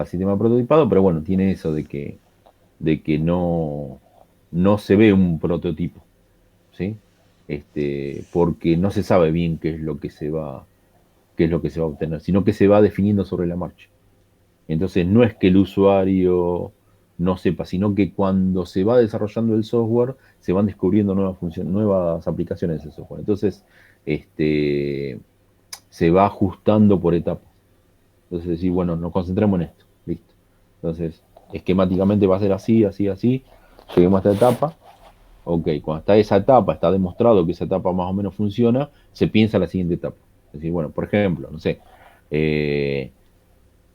sistema prototipado, pero bueno, tiene eso de que no se ve un prototipo, ¿sí? Porque no se sabe bien qué es lo que se va a obtener, sino que se va definiendo sobre la marcha. Entonces no es que el usuario no sepa, sino que cuando se va desarrollando el software, se van descubriendo nuevas aplicaciones de ese software. Entonces, se va ajustando por etapas. Entonces, decir, bueno, nos concentremos en esto, listo. Entonces, esquemáticamente va a ser así, así, así, lleguemos a esta etapa. Ok, cuando está esa etapa, está demostrado que esa etapa más o menos funciona, se piensa en la siguiente etapa. Es decir, bueno, por ejemplo, no sé,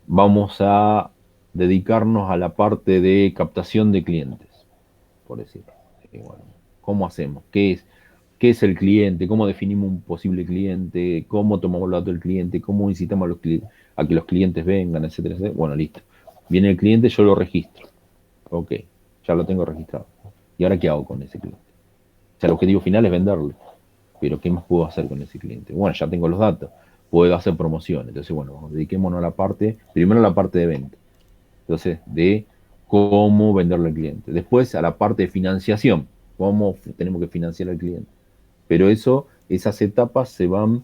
vamos a dedicarnos a la parte de captación de clientes, por decirlo. Bueno, ¿cómo hacemos? ¿Qué es el cliente? ¿Cómo definimos un posible cliente? ¿Cómo tomamos los datos del cliente? ¿Cómo incitamos a que los clientes vengan, etcétera, etcétera? Bueno, listo. Viene el cliente, yo lo registro. Ok, ya lo tengo registrado. ¿Y ahora qué hago con ese cliente? O sea, el objetivo final es venderle. Pero ¿qué más puedo hacer con ese cliente? Bueno, ya tengo los datos. Puedo hacer promoción. Entonces, bueno, dediquémonos primero a la parte de venta. Entonces, de cómo venderle al cliente. Después a la parte de financiación. Cómo tenemos que financiar al cliente. Pero esas etapas se van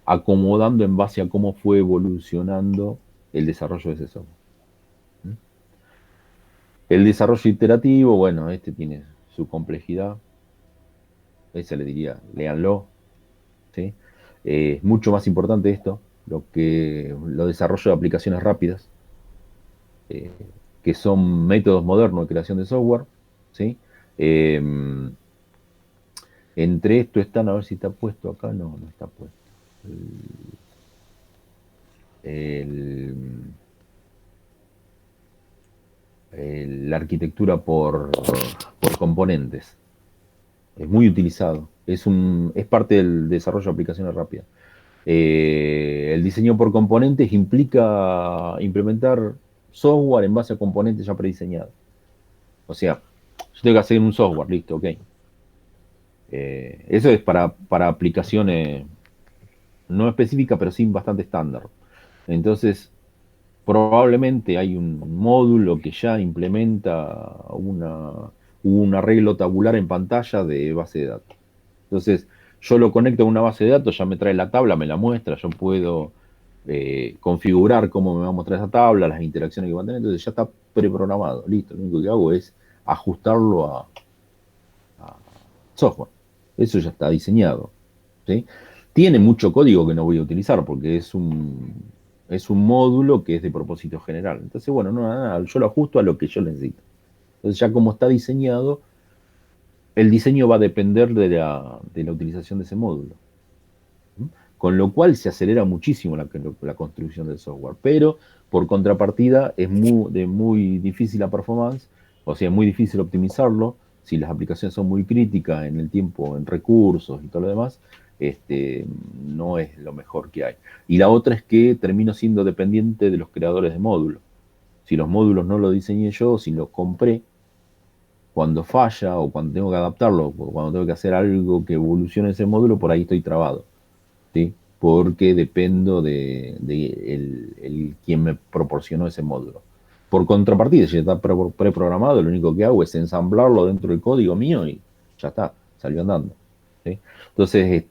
acomodando en base a cómo fue evolucionando el desarrollo de ese software. El desarrollo iterativo, bueno, tiene su complejidad. Ese le diría, léanlo, ¿sí? Es mucho más importante esto, lo desarrollo de aplicaciones rápidas, eh, que son métodos modernos de creación de software, ¿sí? Entre esto están, a ver si está puesto acá, no está puesto. La arquitectura por componentes. Es muy utilizado. Es parte del desarrollo de aplicaciones rápidas. El diseño por componentes implica implementar software en base a componentes ya prediseñados. O sea, yo tengo que hacer un software, listo, ok. Eso es para aplicaciones no específicas, pero sí bastante estándar. Entonces, probablemente hay un módulo que ya implementa un arreglo tabular en pantalla de base de datos. Entonces, yo lo conecto a una base de datos, ya me trae la tabla, me la muestra, yo puedo configurar cómo me va a mostrar esa tabla, las interacciones que va a tener, entonces ya está preprogramado, listo. Lo único que hago es ajustarlo a software. Eso ya está diseñado, ¿sí? Tiene mucho código que no voy a utilizar porque es un módulo que es de propósito general. Entonces, bueno, nada, yo lo ajusto a lo que yo necesito. Entonces, ya como está diseñado, el diseño va a depender de la utilización de ese módulo. ¿Mm? Con lo cual se acelera muchísimo la construcción del software. Pero, por contrapartida, es de muy difícil la performance, o sea, es muy difícil optimizarlo. Si las aplicaciones son muy críticas en el tiempo, en recursos y todo lo demás, no es lo mejor que hay. Y la otra es que termino siendo dependiente de los creadores de módulos. Si los módulos no los diseñé yo, si los compré, cuando falla o cuando tengo que adaptarlo, o cuando tengo que hacer algo que evolucione ese módulo, por ahí estoy trabado, ¿sí? Porque dependo de quien me proporcionó ese módulo. Por contrapartida, si está preprogramado, lo único que hago es ensamblarlo dentro del código mío y ya está, salió andando, ¿sí? Entonces,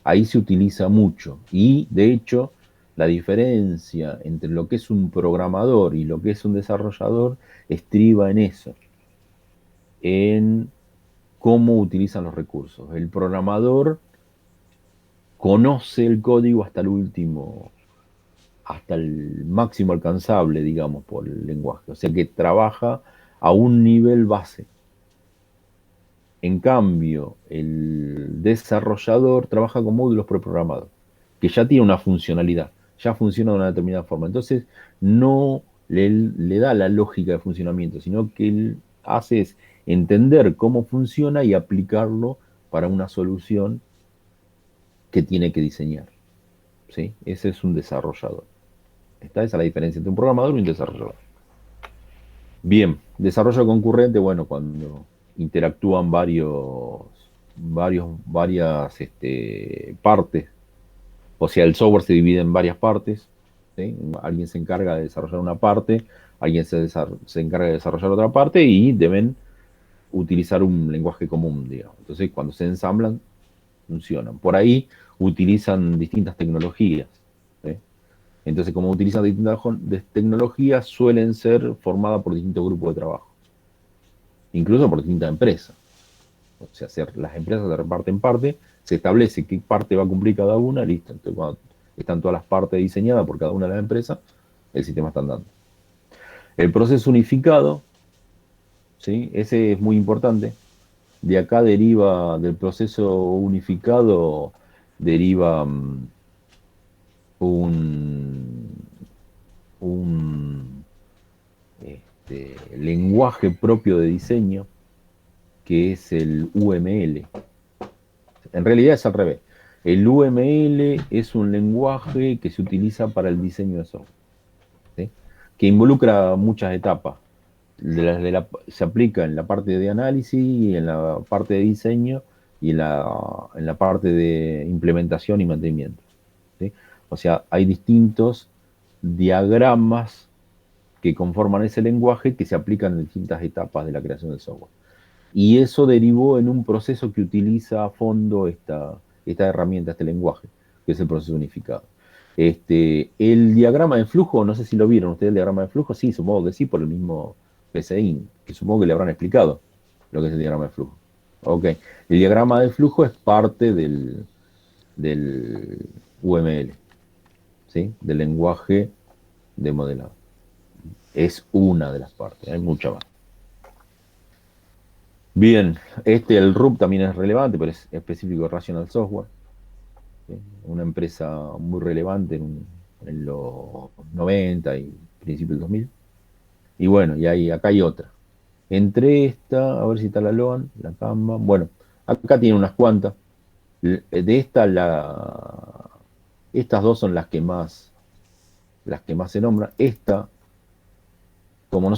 ahí se utiliza mucho. Y, de hecho, la diferencia entre lo que es un programador y lo que es un desarrollador estriba en eso, en cómo utilizan los recursos. El programador conoce el código hasta el último, hasta el máximo alcanzable, digamos, por el lenguaje. O sea que trabaja a un nivel base. En cambio, el desarrollador trabaja con módulos preprogramados, que ya tiene una funcionalidad, ya funciona de una determinada forma. Entonces, no le da la lógica de funcionamiento, sino que él hace es entender cómo funciona y aplicarlo para una solución que tiene que diseñar, ¿sí? Ese es un desarrollador. Esa es la diferencia entre un programador y un desarrollador. Bien, desarrollo concurrente, bueno, cuando interactúan varias partes. O sea, el software se divide en varias partes, ¿sí? Alguien se encarga de desarrollar una parte, alguien se encarga de desarrollar otra parte y deben utilizar un lenguaje común, digamos. Entonces, cuando se ensamblan, funcionan. Por ahí utilizan distintas tecnologías, ¿sí? Entonces, como utilizan distintas tecnologías, suelen ser formadas por distintos grupos de trabajo, incluso por distintas empresas. O sea, las empresas se reparten parte, se establece qué parte va a cumplir cada una, listo. Entonces, cuando están todas las partes diseñadas por cada una de las empresas, el sistema está andando. El proceso unificado, ¿sí? Ese es muy importante. De acá deriva, del proceso unificado, deriva un lenguaje propio de diseño, que es el UML. En realidad es al revés. El UML es un lenguaje que se utiliza para el diseño de software, ¿sí? Que involucra muchas etapas. Se aplica en la parte de análisis, en la parte de diseño y en la parte de implementación y mantenimiento, ¿sí? O sea, hay distintos diagramas que conforman ese lenguaje que se aplican en distintas etapas de la creación del software. Y eso derivó en un proceso que utiliza a fondo esta herramienta, este lenguaje, que es el proceso unificado. El diagrama de flujo, no sé si lo vieron ustedes, el diagrama de flujo, sí, supongo que sí, por el mismo PCI, que supongo que le habrán explicado lo que es el diagrama de flujo. Ok, el diagrama de flujo es parte del del UML, ¿sí? Del lenguaje de modelado. Es una de las partes, hay mucha más. Bien, el RUP también es relevante, pero es específico de Rational Software. ¿Sí? Una empresa muy relevante en los 90 y principios del 2000. Y bueno, acá hay otra. Entre esta, a ver si está la LOAN, la Kanban. Bueno, acá tiene unas cuantas. De estas dos son las que más se nombran. Esta